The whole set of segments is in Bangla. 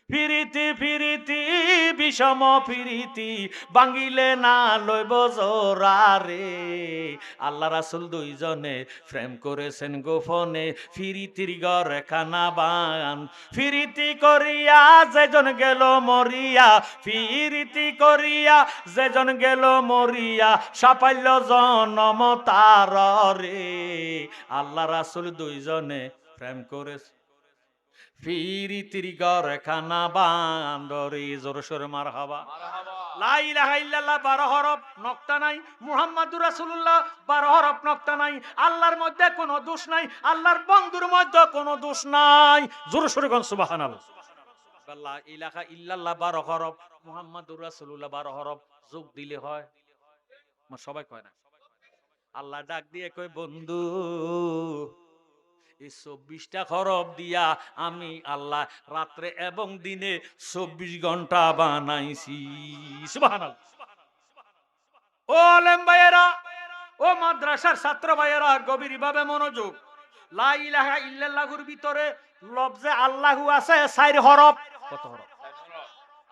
ফিরিতি ফিরিতি বিষম ফিরিতি বাঙ্গিলে না লইব জোরারে। আল্লাহ রাসূল দুইজনে প্রেম করেছেন গোপনে, ফিরিতির ঘরে খানা বান। ফিরিতি করিয়া যেজন গেল মরিয়া, ফিরিতি করিয়া যেজন গেল মরিয়া, সাফল্য জনম তার রে। আল্লাহ রাসূল দুইজনে প্রেম করেছে, ফিরিতির ঘরে খানা বান্দরি। জোরে সোরে মারহাবা। লা ইলাহা ইল্লাল্লাহ 12 হরফ নক্তা নাই, মুহাম্মাদুর রাসূলুল্লাহ 12 হরফ নক্তা নাই। আল্লাহর মধ্যে কোনো দোষ নাই, আল্লাহর বন্ধুর মধ্যে কোনো দোষ নাই। জোরে সোরে কোন সুবহানাল্লাহ। লা ইলাহা ইল্লাল্লাহ 12 হরফ, মুহাম্মাদুর রাসূলুল্লাহ 12 হরফ যোগ দিলে হয়। সবাই কয় না। আল্লাহ ডাক দিয়ে কয় বন্ধু, এই 24টা হরফ দিয়া আমি আল্লাহ রাত্রে এবং দিনে 24 ঘন্টা বানাইছি। সুবহানাল্লাহ। ও আলেম ভাইয়েরা, ও মাদ্রাসার ছাত্র ভাইয়েরা, গভীর ভাবে মনোযোগ। লা ইলাহা ইল্লাল্লাহর ভিতরে লফজে আল্লাহু আছে 4 হরফ। কত হরফ?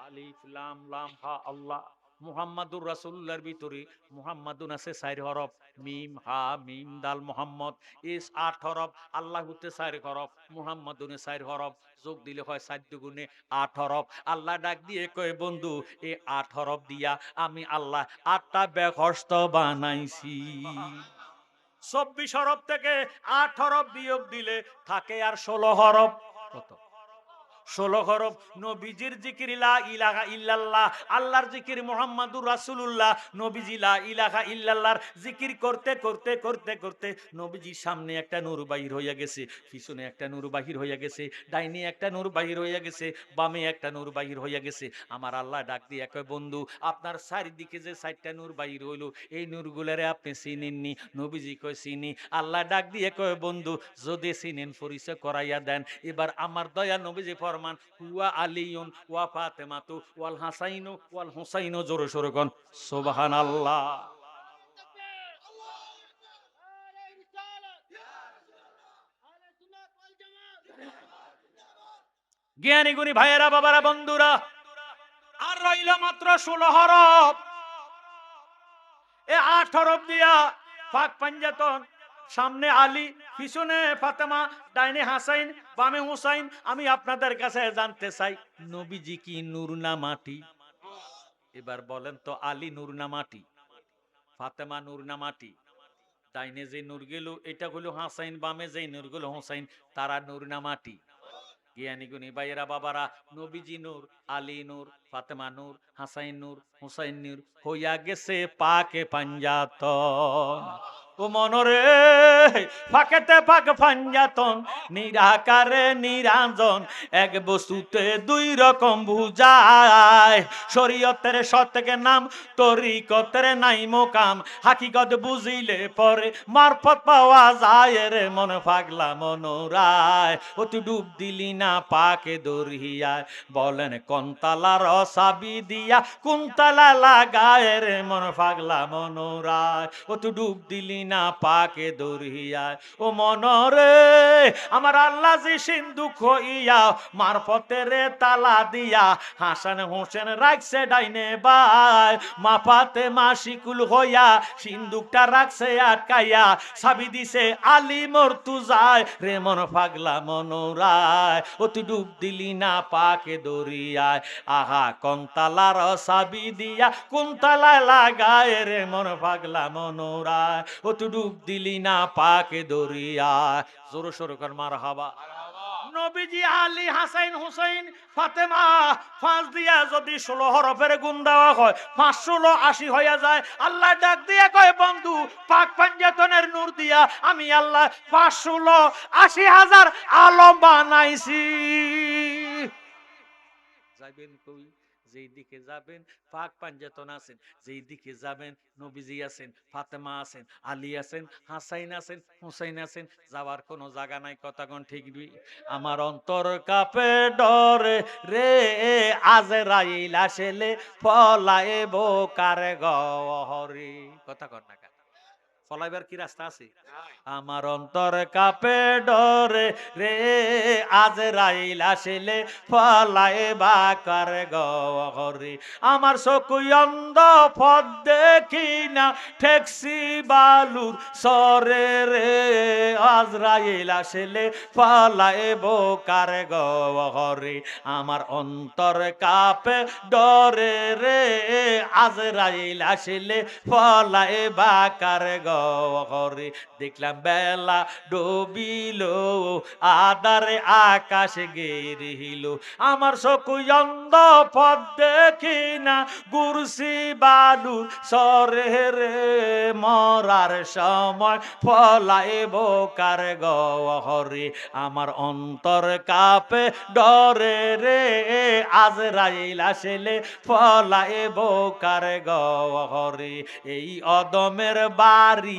আলিফ লাম লাম হা আল্লাহ। মুহাম্মাদুর রাসূলুল্লাহর ভিতরে মুহাম্মাদুন আছে 4 হরফ, মিম হা মিম দাল মুহাম্মদ ইস 8 হরফ, আল্লাহুতে 4 হরফ, মুহাম্মাদুনে 4 হরফ, যোগ দিলে হয় 4 দুগুণে 8 হরফ। আল্লাহ ডাক দিয়ে কয় বন্ধু, এই 8 হরফ দিয়া আমি আল্লাহ 8টা বেহস্ত বানাইছি। 24 হরফ থেকে 8 হরফ বিয়োগ দিলে থাকে আর 16 হরফ। কত? 16 হরফ। নবীজির জিকির লা ইলাহা ইল্লাল্লাহ, আল্লাহর জিকির মুহাম্মাদুর রাসূলুল্লাহ। নবীজি লা ইলাহা ইল্লাল্লাহর জিকির করতে করতে করতে করতে নবীজির সামনে একটা নূর বাহির হইয়া গেছে, পিছনে একটা নূর বাহির হইয়া গেছে, ডাইনে একটা নূর বাহির হইয়া গেছে, বামে একটা নূর বাহির হইয়া গেছে। আমার আল্লাহ ডাক দিয়ে কয় বন্ধু, আপনার চারিদিকে যে 4টা নূর বাহির হইল, এই নূরগুলারে আপনি চিনেননি? নবীজি কয় চিনি। আল্লাহ ডাক দিয়ে কয় বন্ধু, যদি চিনেন পরিচয় করাইয়া দেন। এবার আমার দয়া নবীজি ফরমান, হুয়া আলিয়ুন ওয়া ফাতেমাতু ওয়াল হাসাইনু ওয়াল হুসাইনু। জোরে সোরে কোন সুবহানাল্লাহ। জ্ঞানী গুণী ভাইয়েরা, বাবারা, বন্ধুরা, আর রইল মাত্র 16 হরফ। এ 8 হরফ দিয়া পাক পাঞ্জাতন, সামনে আলী, পিছনে ফাতেমা, ডাইনে হাসাইন, বামে হুসাইন। আমি আপনাদের কাছে জানতে চাই, নবীজি কি নূর না মাটি? এবার বলেন তো, আলী নূর না মাটি? ফাতেমা নূর না মাটি? ডাইনে যে নূর গেল এটা হলো হাসাইন, বামে যে নূর গেল হুসাইন, তারা নূর না মাটি? জ্ঞানী গুণী ভাইয়েরা, বাবারা, নবীজি নূর, আলী নূর, ফাতেমা নূর, হাসাইন নূর, হুসাইন নূর হইয়া গেছে পাকে পাঞ্জাতন। ও মনরে ফাঁকেতে ফাঁক পাঞ্জাতন, নিরাকারে নিরঞ্জন, এক বস্তুতে 2 রকম বুঝায়। শরীয়তের সতেক নাম, তরিকতের নাই মোকাম, হাকিকত বুঝিলে পরে মারফত পাওয়া যায় রে মন পাগলা মনোরায়। ও তুই ডুব দিলি না পাকে দরিয়ায়, বলেন কোনতালার চাবি দিয়া কোনতালা লাগায় রে মন পাগলা মনোরায়। ও তুই ডুব দিলি না পাকে দরিয়ায়। ও মনরে আমার আল্লাহ জি সিন্ধু খইয়া মারফতের তালা দিয়া হাসান হোসেন রাখছে ডাইনে বাই, মাপাতে মাসিকুল হইয়া সিন্ধুকটা রাখছে আটকাইয়া, সাবি দিছে আলী মর্তুজায় রে মন পাগলা মনোরায়। ও তুই ডুব দিলি না পাকে দরিয়ায়, আহা কোনতালার সাবি দিয়া কোনতালায় লাগায় রে মন পাগলা মনোরায়। ও তুই ডুব দিলি না পাকে দরিয়ায়। জোর সোর কর মারহাবা। নবীজি আলী, হাসাইন, হুসাইন, ফাতেমা 5 দিয়া যদি 16 হরফের গুণ দেওয়া হয়, 5 16 80 হইয়া যায়। আল্লাহ ডাক দিয়ে কয় বন্ধু, পাক পাঞ্জাতনের নূর দিয়া আমি আল্লাহ 5 16 80,000 আলম বানাইছি। যাবেন কই? যেই দিকে যাবেন পাক পাঞ্জাতন আছেন, যেই দিকে যাবেন নবীজি আছেন, ফাতেমা আছেন, আলী আছেন, হাসাইন আছেন, হুসাইন আছেন, যাওয়ার কোনো জায়গা নাই। কথা কোন ঠিক? আমার অন্তর কাঁপে ডরে রে, আজরাইল আসলে পলাইব কার গহরে। কথা কর না। ফলাইবার কি রাস্তা আছে? আমার অন্তর কাপে ডরে রে, আজরাইল আসিলে ফলাইবা কার গহরে। আমার চকু অন্ধ পথ দেখি না, ঠেকসি বালুর সরে রে, আজরাইল আসিলে ফলাইব কার গহরে। আমার অন্তর কাপে ডরে রে, আজরাইল আসিলে ফলাইবা কার গহরে। দেখলাম বেলা ডুবিল, আদারে আকাশ গেরিল, আমার চকু অন্ধ পথ দেখি না, গুরসি বালু সরে রে, মরার সময় ফলাইব কার গহরে। আমার অন্তর কাপে ডরে রে, আজরাইল আসিলে ফলাইব কার গহরে। এই অদমের বাড়ি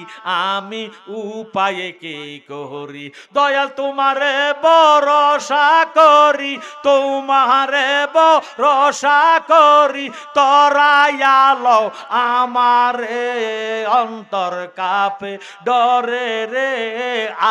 আমি উপায়ে কি করি, দয়াল তোমারে ভরসা করি, তোমারে ভরসা করি, তরাইয়ালো আমারে। অন্তর কাপে ডরে রে,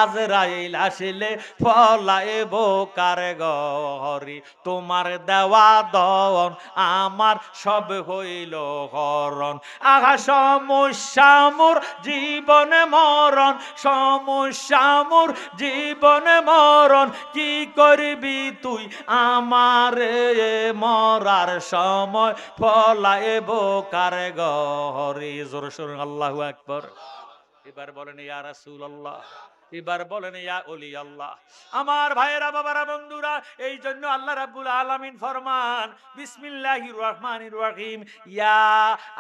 আজরাইল আসিলে ফলাইব কার গহরে। তোমার দেওয়া দন আমার সব হইল হরণ, আহা সমস্যা মোর জীবনে মরণ, সমস্যা মোর জীবনে মরণ, কি করবি তুই আমারে, মরার সময় ফলাইব কার গহরে। জোরে সোরে আল্লাহু আকবার। এবার বলেন ইয়া রাসূলুল্লাহ, এবার বলেন ইয়া ওলি আল্লাহ। আমার ভাইয়েরা, বাবারা, বন্ধুরা, এই জন্য আল্লাহ রাব্বুল আলামিন ফরমান বিসমিল্লাহির রহমানির রহিম, ইয়া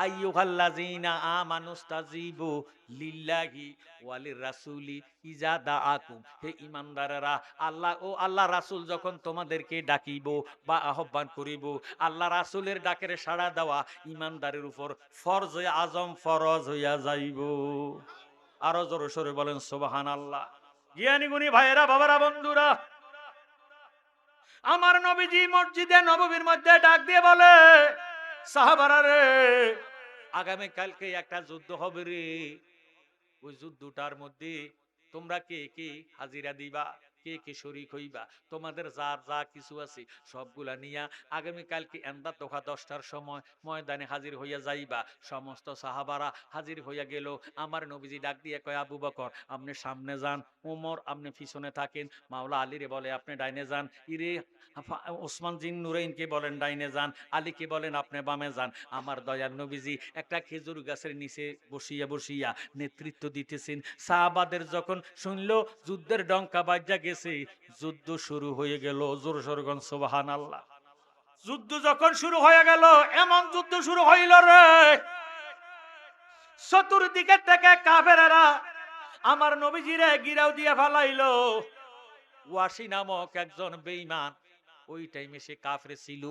আইয়ুহাল্লাযীনা আমানুস্তাজিবু লিল্লাহি ওয়ালির রাসূলি ইজা দাআকুম। হে ঈমানদারেরা, আল্লাহ ও আল্লাহ রাসূল যখন তোমাদেরকে ডাকিব বা আহ্বান করিব, আল্লাহ রাসূলের ডাকের সাড়া দেওয়া ঈমানদারের উপর ফরজ আজম, ফরজ হইয়া যাইব। আরো জোরে সোরে বলেন সুবহানাল্লাহ। জ্ঞানী গুণী ভাইয়েরা, বাবারা, বন্ধুরা, আমার নবীজি মসজিদে নববীর মধ্যে ডাক দিয়ে বলে, সাহাবারা রে, আগামী কালকে একটা যুদ্ধ হবে রে, ওই যুদ্ধটার মধ্যে তোমরা কে কে হাজিরা দিবা, কে কে শরীক হইবা, তোমাদের যার যা কিছু আছে সবগুলা নিয়া আগামী কালকে এন্দা তোখা 10টার সময় ময়দানে হাজির হইয়া যাইবা। সমস্ত সাহাবারা হাজির হইয়া গেল। আমার নবীজি ডাক দিয়ে কয়, আবু বকর আপনি সামনে যান, ওমর আপনি পিছনে থাকেন, মাওলা আলীরে বলে আপনি ডাইনে যান, ইরে ওসমান জিন নুরাইনকে বলেন ডাইনে যান, আলীকে বলেন আপনি বামে যান। আমার দয়াল নবীজি একটা খেজুর গাছের নিচে বসিয়া বসিয়া নেতৃত্ব দিতেছেন। সাহাবাদের যখন শুনলো যুদ্ধের ডঙ্কা বাজা গেছে, যুদ্ধ শুরু হয়ে গেল। জোর সরগন সুবহানাল্লাহ। যুদ্ধ যখন শুরু হয়ে গেল, এমন যুদ্ধ শুরু হইল রে, চতুর্দিকে থেকে কাফেরেরা আমার নবীজিরে গিরাও দিয়ে ফেলাইলো। ওয়াসি নামক একজন বেঈমান, ওই টাইমে সে কাফের ছিল,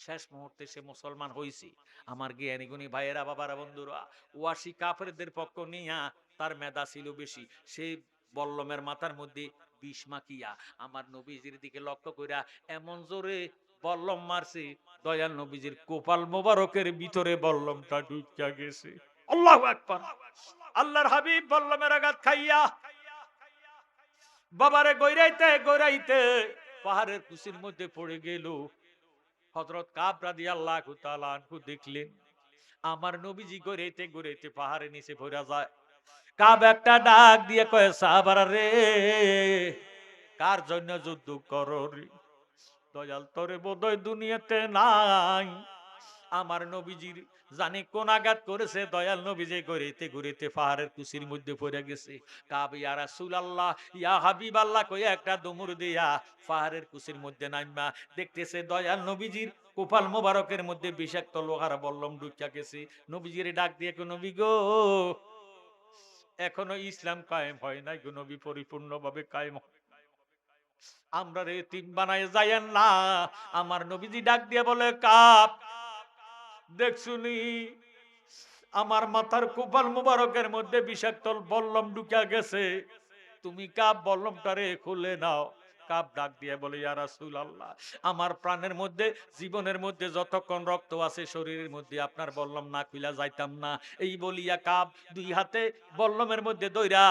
শেষ মুহূর্তে সে মুসলমান হইছে। আমার জ্ঞানী গুণী ভাইয়েরা, বাবারা, বন্ধুরা, ওয়াসি কাফেরদের পক্ষ নিয়া তার মেধা ছিল বেশি। সে বল্লমের মাথার মধ্যে বিষ মাখিয়া আমার নবীজির দিকে লক্ষ্য কইরা এমন জোরে বল্লম মারছে, দয়াল নবীজির কপাল মোবারকের ভিতরে বল্লমটা ঢুকিয়া গেছে। আল্লাহু আকবার। আল্লাহর হাবিব বল্লমের আঘাত খাইয়া বাবারে গইরাইতে গইরাইতে পাহাড়ের কুশির মধ্যে পড়ে গেল। হযরত কাব রাদিয়াল্লাহু তাআলা আনহু দেখলেন আমার নবীজি গইরাইতে গইরাইতে পাহাড়ের নিচে পড়ে যায়। কাব একটা ডাক দিয়ে কয়, সাহাবারা রে, কার জন্য যুদ্ধ করো রে? দয়াল তোরে বোধহয় দুনিয়াতে নাই। আমার নবীজির জানি কোন আঘাত করেছে, দয়াল নবীজি গড়িতে গড়িতে পাহাড়ের কুশির মধ্যে পড়ে গেছে। কাব ইয়া রাসূলুল্লাহ, ইয়া হাবিবাল্লাহ কইয়া একটা দমুর দিয়া পাহাড়ের কুশির মধ্যে নাইমা দেখতেছে দয়াল নবীজির কপাল মোবারকের মধ্যে বিষাক্ত লোহার বল্লম ঢুকিয়া গেছে। নবীজির ডাক দিয়ে কো, নবী গো, এখনো ইসলাম কায়েম হয় নাই গো নবী, পরিপূর্ণভাবে কায়েম। আমরা রে তিন বানায় যাইয়েন না। আমার নবীজি ডাক দিয়ে বলে, কাব দেখছুনি আমার মাথার কপাল মুবারকের মধ্যে বিষাক্ত বল্লম ঢুকিয়া গেছে, তুমি কাব বল্লমটারে খুলে নাও। কাব ডাক দিয়ে বলে, ইয়া রাসূলুল্লাহ, আমার প্রাণের মধ্যে, জীবনের মধ্যে যতক্ষণ রক্ত আছে শরীরের মধ্যে আপনার বল্লম না খুইলা যাইতাম না। এই বলিয়া কাব দুই হাতে বল্লমের মধ্যে দইরা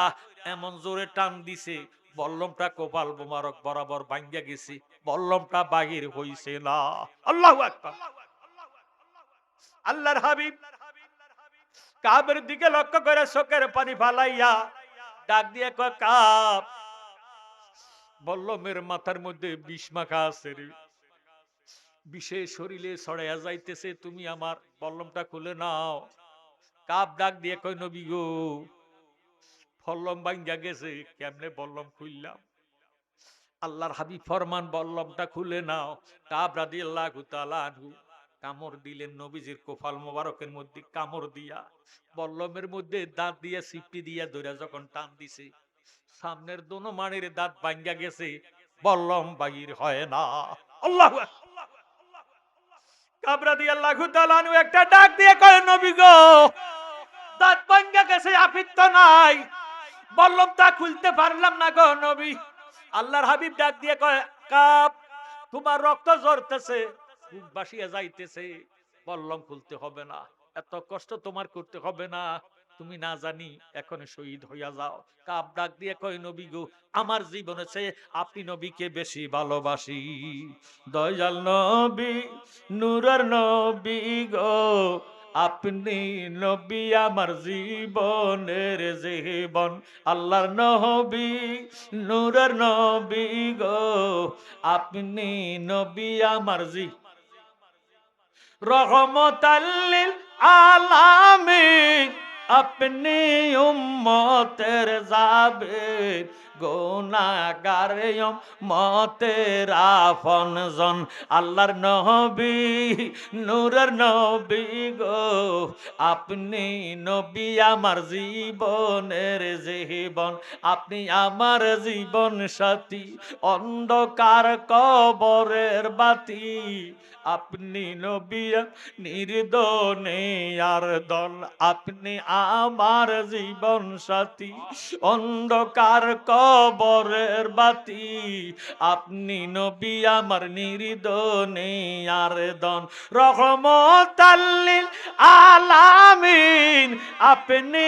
এমন জোরে টান দিছে, বল্লমটা কপাল মোবারক বরাবর ভাঙ্গা গেছে, বল্লমটা বাহির হইছে না। আল্লাহু আকবার। আল্লাহর হাবিব কাবের দিকে লক্ষ্য করে চোখের পানি ফালাইয়া ডাক দিয়ে কয়, কাব, বল্লমের মাথার মধ্যে বিষ মাখা আছে রে, বিষে শরীরে ছড়াইয়া যাইতেছে, তুমি আমার বল্লমটা খুলে নাও। কাব ডাক দিয়ে কয়, নবী গো, বল্লম ভাঙ্গা গেছে, কেমনে বল্লম খুললাম? আল্লাহর হাবিব ফরমান, বল্লমটা খুলে নাও। কাব রাদিয়াল্লাহু তাআলা আনহু কামড় দিলেন নবীজির কোফাল মোবারকের মধ্যে, কামড় দিয়া বল্লমের মধ্যে দাঁত দিয়ে সিপটি দিয়া ধরে যখন টান দিছে, সামনের দোনো মানের দাঁত ভাঙ্গা গেছে, বল্লম বাহির হয় না। আল্লাহু আকবার। কাব রাদিয়াল্লাহু তাআলা আনহু একটা ডাক দিয়ে কয়, নবী গো, দাঁত ভাঙ্গা গেছে, আফিত তো নাই, বল্লমটা খুলতে পারলাম না গো নবী। আল্লাহর হাবিব ডাক দিয়ে কয়, কাব, তোমার রক্ত ঝরতেছে, বুক বাসিয়া যাইতেছে, বল্লম খুলতে হবে না, এত কষ্ট তোমার করতে হবে না, তুমি না জানি এখন শহীদ হইয়া যাও। কাব ডাক দিয়ে কয়, নবী গো, আমার জীবনে চেয়ে আপনি নবীকে বেশি ভালোবাসি। দয়াল নবী, নূরের নবী গো, আপনি নবী আমার জীবনের জীবন। আল্লাহর নবী, নূরের নবী গো, আপনি নবী আমার রহমতাল লিল আলামিন, আপনি উম্মতের জাবের, গুনাহগার উম্মতের আপনজন। আল্লাহর নবী, নূরের নবী গো, আপনি নবী আমার জীবনের জীবন, আপনি আমার জীবন সাথী, অন্ধকার কবরের বাতি, আপনি নবী নির্দনে আর দল, আপনি আমার জীবন সাথী, অন্ধকার কবরের বাতি, আপনি নবী আমার নির্দনে আর দন। রহমতাল লিল আলামিন, আপনি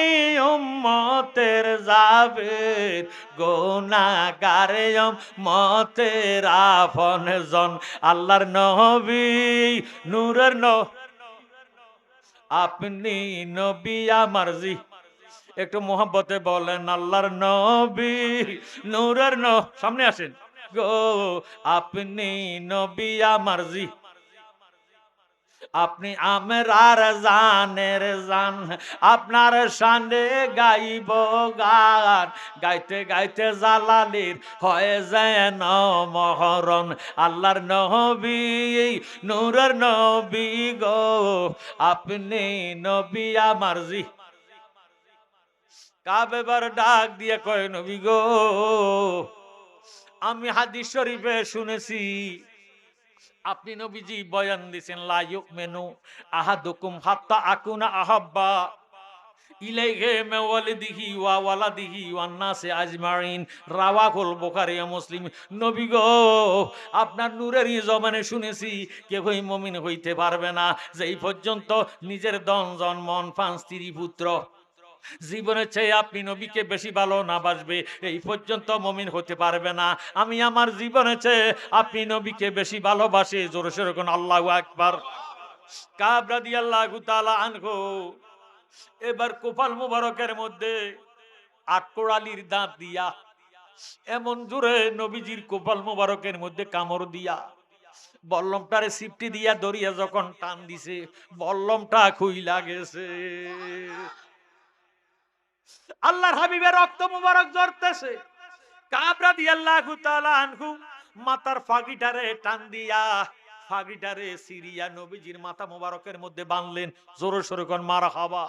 উম্মতের জাবের, গুনাহগার উম্মতের আপনজন। আল্লাহর নবী, নূরের আপনি নবী আমার একটু মোহাব্বতে বলেন, আল্লাহর নবী, নূরের সামনে আসেন গো, আপনি নবী আমার আপনি আমরার জানের জান, আপনার শানে গাইব গান, গাইতে গাইতে জালালির হয়ে যেন মহরণ। আল্লাহর নবী, নূরের নবী গো, আপনি নবী আমার কাব এবার ডাক দিয়ে কয়, নবী গো, আমি হাদিস শরীফে শুনেছি আপনি নবীজি বয়ান দিয়েছেন, লা ইউমিনু আহাদুকুম হাত্তা আকুনা আহাব্বা ইলাইহি মিন ওয়ালিদিহি ওয়া ওয়ালাদিহি ওয়ান নাসি আজমাইন, রাওয়াহুল বুখারী ও মুসলিম। নবী গো, আপনার নূরের জবানে শুনেছি কেউই মুমিন হইতে পারবে না যেই পর্যন্ত নিজের ধন মন পান স্ত্রী পুত্র জীবনের চেয়ে আপনি নবীকে বেশি ভালো না বাসবে, এই পর্যন্ত মুমিন হতে পারবে না। আমি আমার জীবনের চেয়ে আপনি নবীকে বেশি ভালোবাসি। জোরে সোরে কোন আল্লাহু আকবার। কাব রাদিয়াল্লাহু তাআলা আনহু এবার কোপাল মুবারকের মধ্যে আটকোড়ালির দাঁত দিয়া এমন জোরে নবীজির কোপাল মুবারকের মধ্যে কামড় দিয়া বল্লমটারে সিপটি দিয়া ধরিয়া যখন টান দিছে, বল্লমটা খুইলা গেছে। আল্লাহর হাবিবের রক্ত মুবারক ঝরতেছে। কাব রাদিয়াল্লাহু তাআলা আনহু মাথার ফাগিটারে টান দিয়া ফাগিটারে সিরিয়া নবীজির মাথা মুবারকের মধ্যে বাঁধলেন। জোরে সোরে কোন মারহাবা।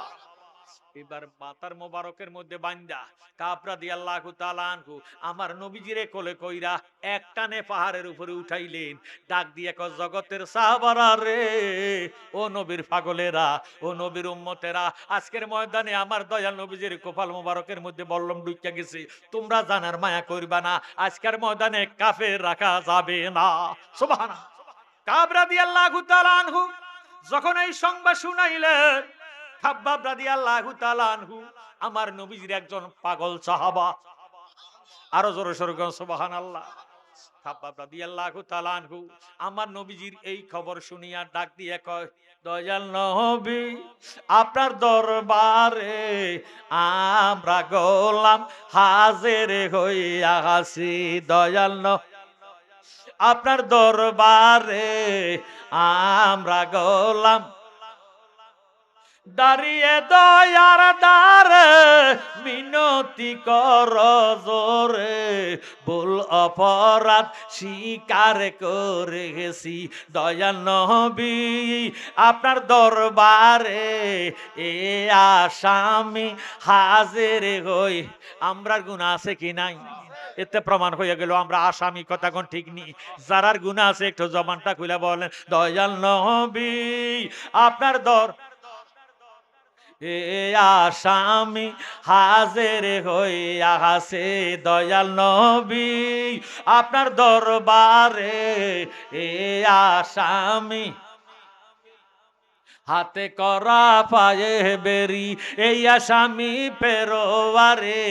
এবার মাথার মোবারকের মধ্যে বান্দা কাব রাদিয়াল্লাহু তাআলা আনহু আমার নবীজিরে কোলে কইরা একটানে পাহাড়ের উপরে উঠাইলেন, ডাক দিয়ে কয় জগতের সাহাবারা রে, ও নবীর পাগলেরা, ও নবীর উম্মতেরা, আজকের ময়দানে আমার দয়াল নবীজির কপাল মোবারকের মধ্যে বল্লম ঢুইকা গেছে, তোমরা জানার মায়া করবা না, আজকের ময়দানে কাফের রাখা যাবে না। সুবহানাল্লাহ। কাব রাদিয়াল্লাহু তাআলা আনহু যখন এই সংবাদ শুনাইলেন, খাব্বাব রাদিয়াল্লাহু তাআলা আনহু আমার নবীজির একজন পাগল সাহাবা, আরো জোরে সোরে কোন সুবহানাল্লাহ। খাব্বাব রাদিয়াল্লাহু তাআলা আনহু আমার নবীজির এই খবর শুনিয়া ডাক দিয়ে কয়, দয়াল নবী আপনার দরবারে আমরা গোলাম হাজির হইয়া আছি, দয়াল নবী আপনার দরবারে আমরা গোলাম দাঁড়িয়ে দয়ার দ্বারে মিনতি কর জোরে, ভুল অপরাধ স্বীকার করেছি, দয়াল নবী আপনার দরবারে এ আসামি হাজির হই। আমরার গুনাহ আছে কি নাই? এতে প্রমাণ হয়ে গেল আমরা আসামি, কথা কোন ঠিক নেই। যারার গুনাহ আছে একটু জবানটা খুলে বলেন, দয়াল নবী আপনার এ আসামি হাজির হইয়া আছে, দয়াল নবী আপনার দরবারে এ আসামি হাতে করা পায়ে বেরি এই আসামি পেরোয়ারে,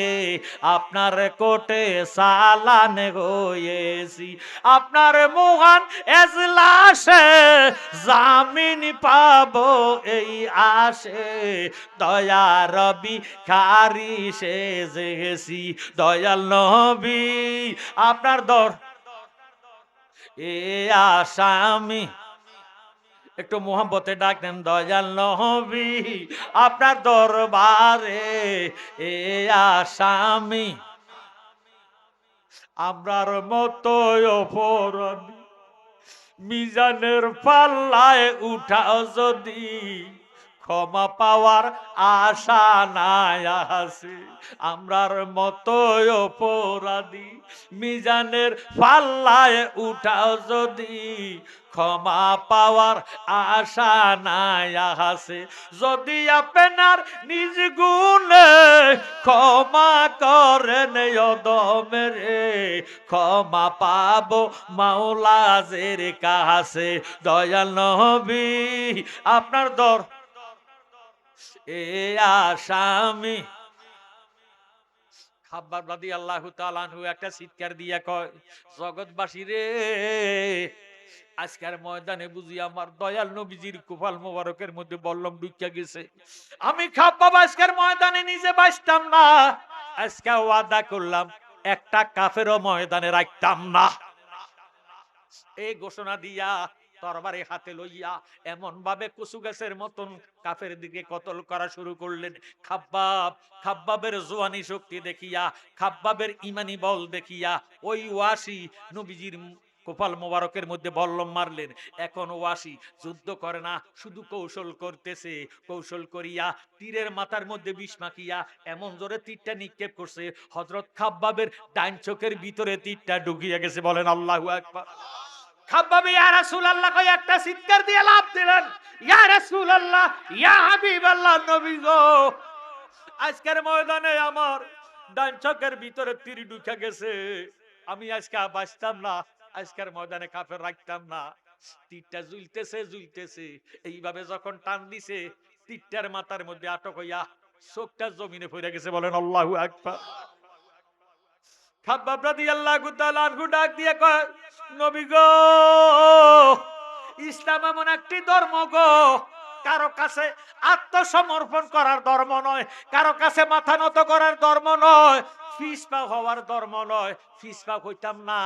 আপনার কোটে সালান হয়েছি, আপনার মহান এজলাসে জামিন পাবো এই আশে, দয়া রবি খারি সেজেছি, দয়াল নবী আপনার এ আসামি একটু মোহাম্মতে ডাক দেন, দয়াল নবী আপনার দরবারে এ আসামি আমরার মতো অপরাধী মিজানের পাল্লায় উঠাও যদি, ক্ষমা পাওয়ার আশা নাই আছে, আমরার মতো অপরাধী মিজানের পাল্লায় উঠাও যদি, ক্ষমা পাওয়ার আশা নাই আছে, যদি আপনার নিজ গুণে ক্ষমা করেন অদমের, ক্ষমা পাবো মাওলাজের কাছে, দয়াল নবী আপনার এ আসামি। খাব্বাব রাদিয়াল্লাহু তাআলা আনহু একটা চিৎকার দিয়া কয়, জগৎবাসী রে, আজকের ময়দানে বুঝি আমার দয়াল নবীজির কুফাল মোবারকের মধ্যে বল্লম ঢুকিয়া গেছে। আমি খাব্বাব আজকের ময়দানে নিজে বাঁচতাম না, আজকে ওয়াদা করলাম একটা কাফেরও ময়দানে রাখতাম না। এই ঘোষণা দিয়া তরবারি হাতে লইয়া এমন ভাবে কচু গাছের মতন কাফের দিকে কতল করা শুরু করলেন। খাব্বাবের জোয়ানি শক্তি দেখিয়া, খাব্বাবের ইমানি বল দেখিয়া ওই ওয়াসি নবীজির কপাল মোবারকের মধ্যে বল্লম মারলেন। এখন ওয়াসি যুদ্ধ করে না, শুধু কৌশল করতেছে। কৌশল করিয়া তীরের মাথার মধ্যে বিষ মাখিয়া এমন জোরে তীরটা নিক্ষেপ করছে, হযরত খাব্বাবের ডান চোখের ভিতরে তীরটা ঢুকিয়া গেছে। বলেন আল্লাহু আকবার। খাব্বাব ইয়া রাসূলুল্লাহ কই একটা চিৎকার দিয়ে লাফ দিলেন, ইয়া রাসূলুল্লাহ, ইয়া হাবিবাল্লাহ, নবী গো, আজকের ময়দানে আমার ডান চোখের ভিতরে তীর ঢুকে গেছে, আমি আজকে বাঁচতাম না, আজকের ময়দানে কাফের রাখতাম না। তীরটা ঝুলতেছে, এইভাবে যখন টান দিছে তীরটার মাথার মধ্যে আটক হইয়া চোখটা জমিনে পড়ে গেছে। বলেন আল্লাহু আকবার। খাব্বাব রাদিয়াল্লাহু তাআলা আনহু ডাক দিয়ে কয়, নবী গো, ইসলাম এমন একটি ধর্ম গো, কারো কাছে আত্মসমর্পণ করার ধর্ম নয়, কারো কাছে মাথা নত করার ধর্ম নয়, ফিসপা হওয়ার ধর্ম নয়। ফিসপা হইতাম না,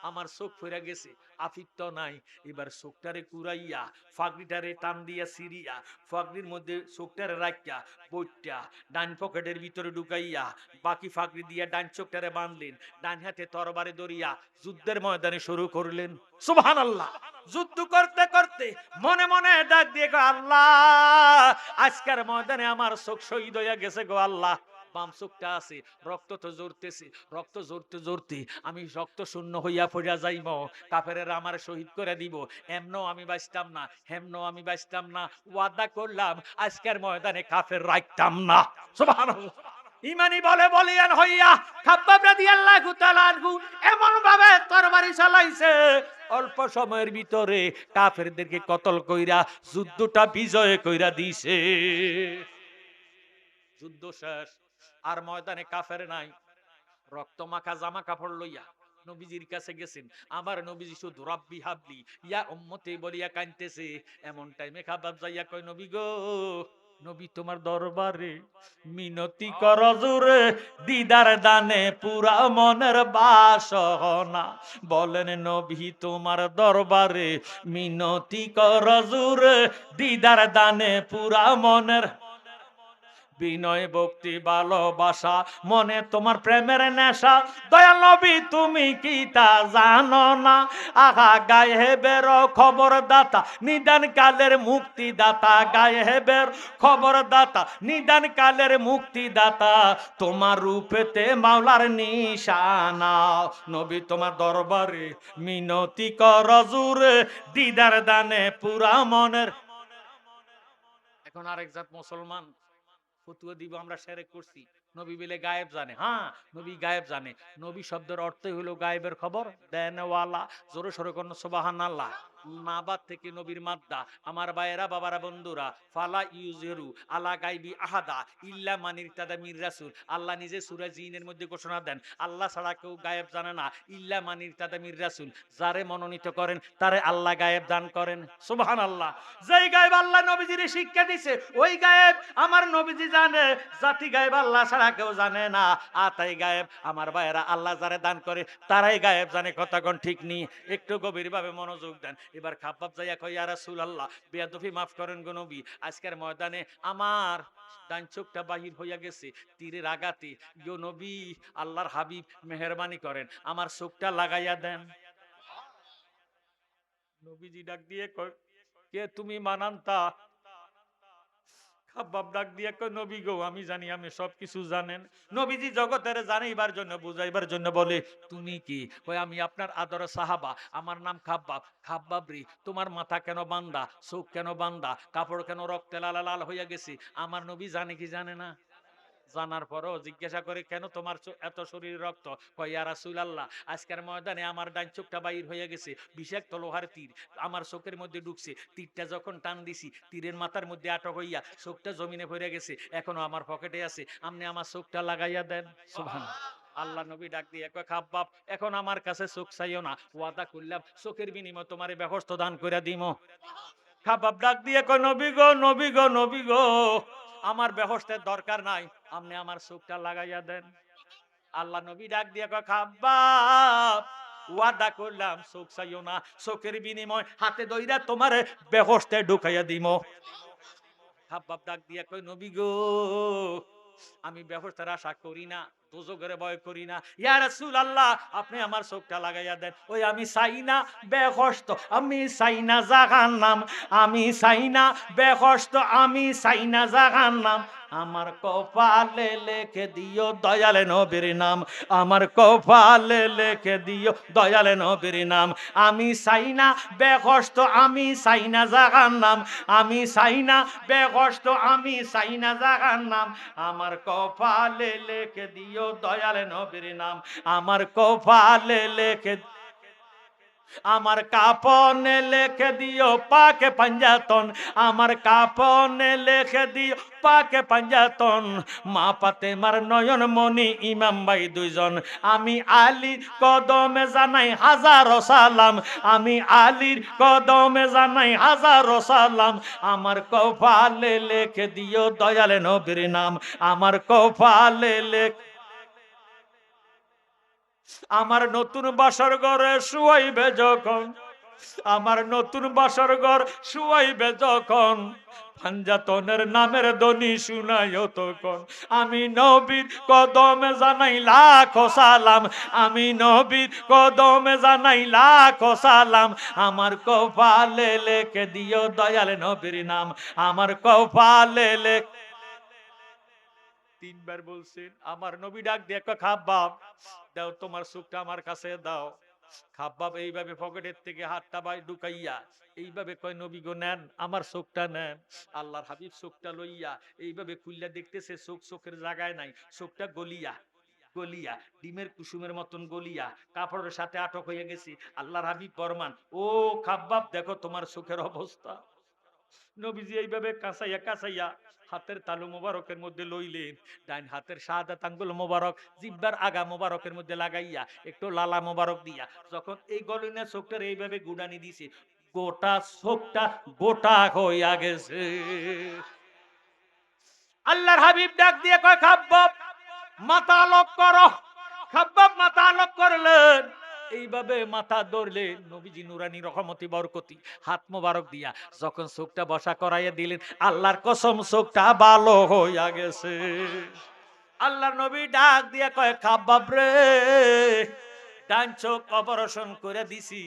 আমার চোখ ফিরে গেছে, আফিত্ত নাই। এবার চোখটারে কুড়াইয়া ফাগড়িটারে টান দিয়া সিরিয়া ফাগড়ির মধ্যে চোখটারে রাখিয়া বইটা ডান পকেটের ভিতরে ঢুকাইয়া বাকি ফাগড়ি দিয়া ডান চোখটারে বাঁধলেন, ডান হাতে তরবারে ধরিয়া যুদ্ধের ময়দানে শুরু করলেন। সুবহানাল্লাহ। যুদ্ধ করতে করতে মনে মনে ডাক দিয়ে গো আল্লাহ, আজকের ময়দানে আমার চোখ শহীদ হইয়া গেছে গো আল্লাহ। বাম চোখটা আছে, রক্ত তো জড়তেছে, রক্ত জড়তে জড়তে আমি রক্ত শূন্য হইয়া পড়িয়া যাইব, কাফেরেরা আমার শহীদ করে দিব। এমনও আমি বাঁচতাম না, হেমনও আমি বাঁচতাম না। ওয়াদা করলাম আজকের ময়দানে কাফের রাখতাম না। সুবহানাল্লাহ। ইমানি বলে বলিয়ান হইয়া খাব্বাব রাদিয়াল্লাহু তাআলা আনহু এমন ভাবে তরবারি চালাইছে, অল্প সময়ের ভিতরে কাফেরদেরকে কতল কইরা যুদ্ধটা বিজয় কইরা দিছে। যুদ্ধ শেষ, আর ময়দানে কাফের নাই। রক্ত মাখা জামা কাপড় লইয়া নবীজির কাছে গেছেন। আমার নবীজি শুধু রব্বি হাবলি ইয়া উম্মতি বলিয়া কাঁদতেছে। এমন টাইমে খাবাব যাইয়া কয়, নবী গো, নবী তোমার দরবারে মিনতি কর জোরে, দিদার দানে পুরা মনের বাসনা। বলেন নবী তোমার দরবারে মিনতি কর জোরে, দিদার দানে পুরা মনের বিনয় ভক্তি ভালোবাসা, মনে তোমার প্রেমের নেশা। দয়াল নবী তুমি কি তা জানো না? আহা গায়েবের খবর দাতা, নিদান কালের মুক্তি দাতা। গায়েবের খবর দাতা, নিদান কালের মুক্তি দাতা। তোমার রূপেতে মাওলার নিশানা। নবী তোমার দরবারে মিনতি কর জোরে, দিদার দানে পুরা মনের। এখন আরেক জাত মুসলমান ফতুয়া দিব আমরা শিরক করছি, নবী বলে গায়েব জানে। হ্যাঁ, নবী গায়েব জানে। নবী শব্দের অর্থই হলো গায়েবের খবর দেনওয়ালা। জোরে সরে কোন সুবহানাল্লাহ। নাবাদ থেকে নবীর মাদ্দা। আমার ভাইয়েরা, বাবারা, বন্ধুরা, ফালা ইউজেরু আলা গাইবি আহাদা ইল্লা মানির তাদা মির রাসূল। আল্লাহ নিজে সূরা জিনের মধ্যে ঘোষণা দেন, আল্লাহ ছাড়া কেউ গায়েব জানে না, ইল্লা মানির তাদা মির রাসূল। যারে মনোনীত করেন তারে আল্লাহ গায়েব দান করেন। সুবহানাল্লাহ। যেই গায়েব আল্লাহ নবীজির শিক্ষা দিছে, ওই গায়েব আমার নবীজি জানে। জাতি গায়েব আল্লাহ ছাড়া কেউ জানে না। আতাই গায়েব আমার ভাইয়েরা, আল্লাহ যারে দান করে তারাই গায়েব জানে। কথা কোন ঠিক নি? একটু গভীরভাবে মনোযোগ দেন। এবার খাব্বাব যাইয়া কয়, ইয়া রাসূলুল্লাহ, বেয়াদবি মাফ করেন গো নবী, আজকের ময়দানে আমার ডান চোখটা বাহির হইয়া গেছে তীরের আঘাতে। গো নবী, আল্লাহর হাবিব, মেহেরবানি করেন আমার চোখটা লাগাইয়া দেন। নবীজি ডাক দিয়ে কয়, কে তুমি মানান্তা? খাব্বাব ডাক দিয়ে কয়, নবী গো, আমি জানি আপনি সবকিছু জানেন। নবীজি জগতের জানাইবার জন্য, বুঝাইবার জন্য বলে, তুমি কি? কয়, আমি আপনার আদর সাহাবা, আমার নাম খাব্বাব। খাব্বাব রে, তোমার মাথা কেন বান্দা, চোখ কেন বান্দা, কাপড় কেন রক্তে লাল লাল হইয়া গেছে? আমার নবী জানে কি জানে না? জানার পরও জিজ্ঞাসা করে, কেন তোমার এত শরীর রক্ত? কয়, ইয়া রাসূলুল্লাহ, আজকের ময়দানে আমার ডান চোখটা বাইর হয়ে গেছে, বিষাক্ত লোহার তীর আমার চোখের মধ্যে ঢুকছে। তীরটা যখন টান দিছি, তীরের মাথার মধ্যে আটক হইয়া চোখটা জমিনে পড়ে গেছে, এখনো আমার পকেটে আছে, আপনি আমার চোখটা লাগাইয়া দেন। সুবহানাল্লাহ। আল্লাহ নবী ডাক দিয়ে কয়, খাব্বাব, এখন আমার কাছে চোখ চাইও না, ওয়াদা করলাম চোখের বিনিময়ে তোমারে ব্যবস্থা দান করে দিমো। খাব্বাব ডাক দিয়ে কয়, নবী গো, নবী গো, নবী গো, আমার ব্যবস্থার দরকার নাই, আপনি আমার চোখটা লাগাইয়া দেন। আল্লাহ নবী ডাক দিয়ে কয়, খাব্বাব, ওয়াদা করলাম চোখ চাইও না, চোখের বিনিময় হাতে দইরা তোমার ব্যবস্থায় ঢুকাইয়া দিমো। খাব্বাব ডাক দিয়ে কয়, নবী গো, আমি ব্যবস্থার আশা করি না, দোজখের ভয় করি না। ইয়া রাসূলুল্লাহ, আপনি আমার চোখটা লাগাইয়া দেন। ওই আমি চাই না বেহস্ত, আমি চাই না জাহান্নাম, আমি চাই না বেহস্ত, আমি চাই না জাহান্নাম। আমার কপালে লিখে দিও দয়ালে নবীর নাম, আমার কপালে লিখে দিও দয়ালে নবীর নাম। আমি চাই না বেহস্ত, আমি চাই না জাহান্নাম, আমি চাই না বেহস্ত, আমি চাই না জাহান্নাম। আমার কপালে লিখে দিও দয়ালে নবীর নাম, আমার কপালে লিখে, আমার কাপনে লিখে দিও পাকে পাঞ্জাতন, আমার কাপনে লিখে দিও পাকে পাঞ্জাতন। মা ফাতেমার নয়ন মনি ইমাম ভাই দুইজন, আমি আলীর কদমে জানাই হাজারো সালাম, আমি আলীর কদমে জানাই হাজারো সালাম। আমার কপালে লিখে দিও দয়ালে নবীর নাম, আমার কপালে লিখে, আমার নতুন বাসর ঘরে শুয়াইবে যখন, আমার নতুন বাসর ঘর শুয়াইবে যখন, পাঞ্জাতনের নামের ধ্বনি শুনাইও তখন, আমি নবীর কদমে জানাই লাখো সালাম, আমি নবীর কদমে জানাই লাখো সালাম, আমার কপালে লেখে দিও দয়াল নবীর নাম, আমার কপালে লেখ। তিনবার বলছেন। আমার নবী ডাক দিয়ে কয়, খাব্বাব দাও তোমার সুখটা আমার কাছে দাও। খাব্বাব এইভাবে পকেটের থেকে হাতটা বাই ঢুকাইয়া এইভাবে কয়, নবী গো নেন আমার চোখটা নেন। আল্লাহর হাবিব চোখটা লইয়া এইভাবে খুললা দেখতেছে, চোখ চোখের জায়গায় নাই, চোখটা গলিয়া গলিয়া ডিমের কুসুমের মতন গলিয়া কাপড়ের সাথে আটক হয়ে গেছি। আল্লাহর হাবিব ফরমান, ও খাব্বাব দেখো তোমার চোখের অবস্থা। নবীজি এইভাবে কাঁচাইয়া কাঁচাইয়া হাতের তালু মোবারকের মধ্যে লইলেন, ডাইন হাতের শাহাদাত আঙ্গুল মোবারক জিব্বার আগা মোবারকের মধ্যে লাগাইয়া একটু লালা মোবারক দিয়া যখন এই গলিনা চোখটার এইভাবে গুড়ানি দিছে, গোটা চোখটা গোটা হইয়া গেছে। আল্লাহর হাবিব ডাক দিয়ে কয়, খাব্বাব মাথা আলোক করো। খাব্বাব মাথা আলোক করলেন, এইভাবে মাথা ধরলেন। নবীজি নুরানি রহমতি বরকতি হাত মোবারক দিয়া যখন চোখটা বসা করাইয়া দিলেন, আল্লাহর কসম চোখটা ভালো হইয়া গেছে। আল্লাহর নবী ডাক দিয়া কয়, খাব্বাব রে ডান চোখ অপারেশন করে দিছি,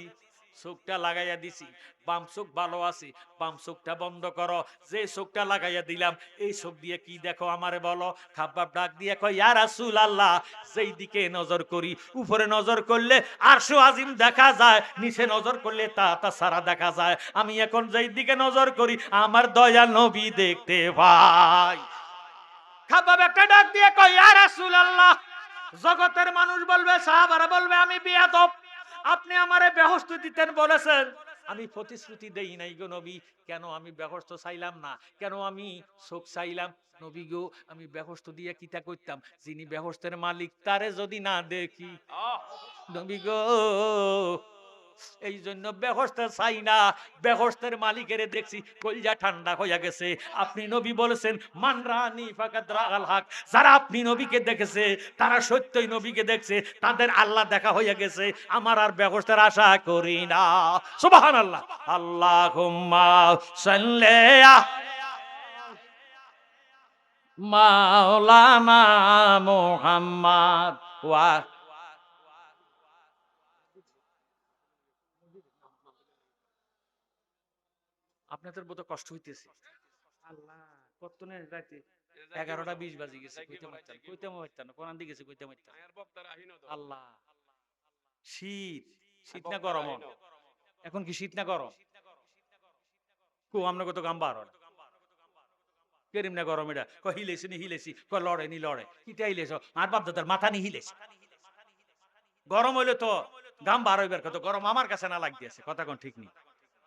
চোখটা লাগাইয়া দিছি, বাম চোখ ভালো আছে, বাম চোখটা বন্ধ করো। যে চোখটা লাগাইয়া দিলাম এই চোখ দিয়ে কি দেখো আমারে বলো। খাব্বাব ডাক দিয়ে কয়, ইয়া রাসূলুল্লাহ যেই দিকে নজর করি, উপরে নজর করলে আরশে আজিম দেখা যায়, নিচে নজর করলে তা সারা দেখা যায়, আমি এখন যেই দিকে নজর করি আমার দয়াল নবী দেখতে পাই। খাব্বাব একটা ডাক দিয়ে কয়, ইয়া রাসূলুল্লাহ জগতের মানুষ বলবে, সাহাবারা বলবে আমি বেয়াদব, আপনি আমারে বেহস্ত দিতেন বলেছেন, আমি প্রতিশ্রুতি দেই নাই গো নবী। কেন আমি বেহস্ত চাইলাম না, কেন আমি চোখ চাইলাম? নবী গো আমি বেহস্ত দিয়ে কিতা করতাম, যিনি বেহস্তের মালিক তারে যদি না দেখি। নবী গো এই জন্য বেহস্ত চাই না, বেহস্তের মালিকের দেখছি কলজা ঠান্ডা হইয়া গেছে। আপনি নবী বলেছেন, মান রানি ফাকাত রাআল হক, যারা আপনি নবীকে দেখেছে তারা সত্যই নবীকে দেখছে, তাদের আল্লাহ দেখা হইয়া গেছে, আমার আর বেহস্তের আশা করি না। সুবহানাল্লাহ। আল্লাহুম্মা সাল্লি মাওলানা মুহাম্মদ ওয়া আপনাদের বোধ কষ্ট হইতেছে। আল্লাহ কতনে রাইতে 11টা 20 বাজে গেছে, কইতে মারতাম কোরআন দিকে গেছে কইতে মারতাম। আল্লাহ শীত, শীত না গরম? এখন কি শীত না গরম? কো আমরা কত গাম বার হয় কেরিম না গরম? এটা ক হিলেছি নি হিলেছি, ক লড়ে নি লড়ে, কিটা হিলেছ আর বাপ দাদার মাথা নি হিলেছে। গরম হইলে তো গাম বার হইবার কত, গরম আমার কাছে না লাগতেছে, কথা কোন ঠিক নেই,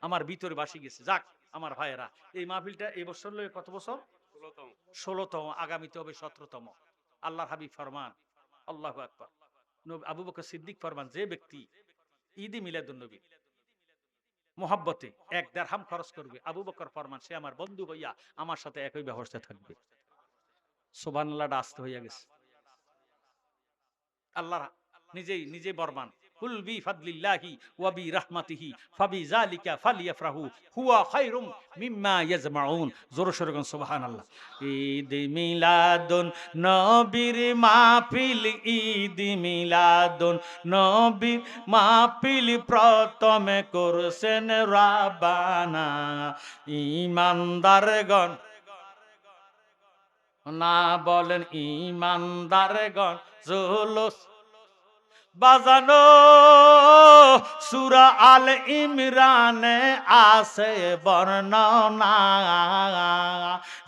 আমার ভিতরে বাসি গেছে। যাক আমার ভাইয়েরা, এই মাহফিলটা এই বছর লয়ে কত বছর? 16তম, আগামীতে হবে 17তম। আল্লাহর হাবিব ফরমান, আল্লাহু আকবার, আবু বকর সিদ্দিক ফরমান, যে ব্যক্তি ঈদে মিলাদুন নবী মোহাব্বতে 1 দিরহাম খরচ করবে, আবু বকর ফরমান সে আমার বন্ধু হইয়া আমার সাথে একই ব্যবস্থা থাকবে। সুবহানাল্লাহ, আসতে হইয়া গেছে। আল্লাহ নিজেই বরমান, কুল বি ফাদলিল্লাহি ওয়া বি রাহমাতিহি ফাবিযালিকা ফালইফরাহু হুয়া খায়রুম মিম্মা ইয়াজমাউন। জোরে সোরে কোন সুবহানাল্লাহ। ঈদ মিলাদুন নবীর মাহফিল, ঈদ মিলাদুন নবীর মাহফিল প্রথমে করছেন রাব্বানা। ঈমানদারগণ না বলেন ঈমানদারগণ জুলুস বাজানো, সূরা আল ইমরানে আছে বর্ণনা,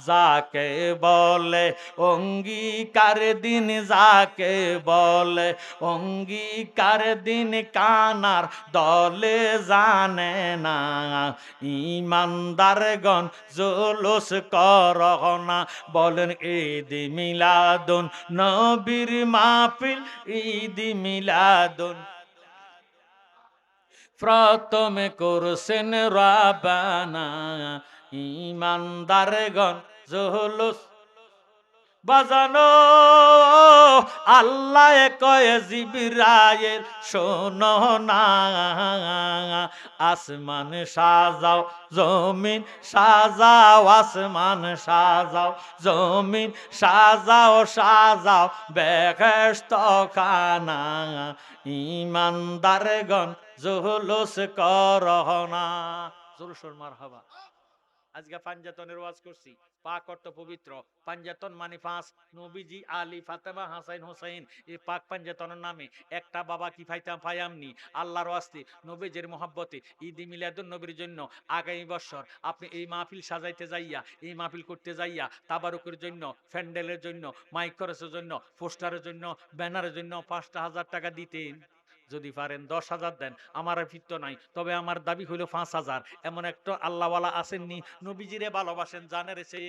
যাকে বলে অঙ্গীকার দিন, যাকে বলে অঙ্গীকার দিন কানার দলে জানে না। ঈমানদারগণ জুলুস করনা, বলেন ঈদ মিলাদুন নবীর মাহফিল, ঈদ মিলাদুন প্রথমে করছেন রাব্বানা। ঈমানদারগণ জুলুস বাজানো আল্লাহ কয় জিবরাইল শোনো না, আসমান সাজাও জমিন সাজাও, আসমান সাজাও জমিন সাজাও, সাজাও বেহেশত খানা, ইমানদারগণ জুলুস করনা। জোরসোর মারহাবা। আজকে পাঞ্জাতনের ওয়াজ করছি। পাক অর্থ পবিত্র, পাঞ্জাতন মানে পাঁচ, নবীজি, আলী, ফাতেমা, হাসাইন, হোসাইন, এই পাক পাঞ্জাতনের নামে একটা বাবা কি পাইয়ামনি আল্লাহর ওয়াস্তে নবীজির মহব্বতে ঈদ মিলাদুন নবীর জন্য আগামী বছর আপনি এই মাহফিল সাজাইতে যাইয়া, এই মাহফিল করতে যাইয়া, তাবারুকের জন্য, প্যান্ডেলের জন্য, মাইক খরচের জন্য, পোস্টারের জন্য, ব্যানারের জন্য 5,000 টাকা দিতেন। যদি পারেন 10,000 দেন, আমার ফিরত নাই, তবে আমার দাবি হইল 5,000। এমন একটা আল্লাহওয়ালা আসেননি, নবীজিরে ভালোবাসেন জানের সে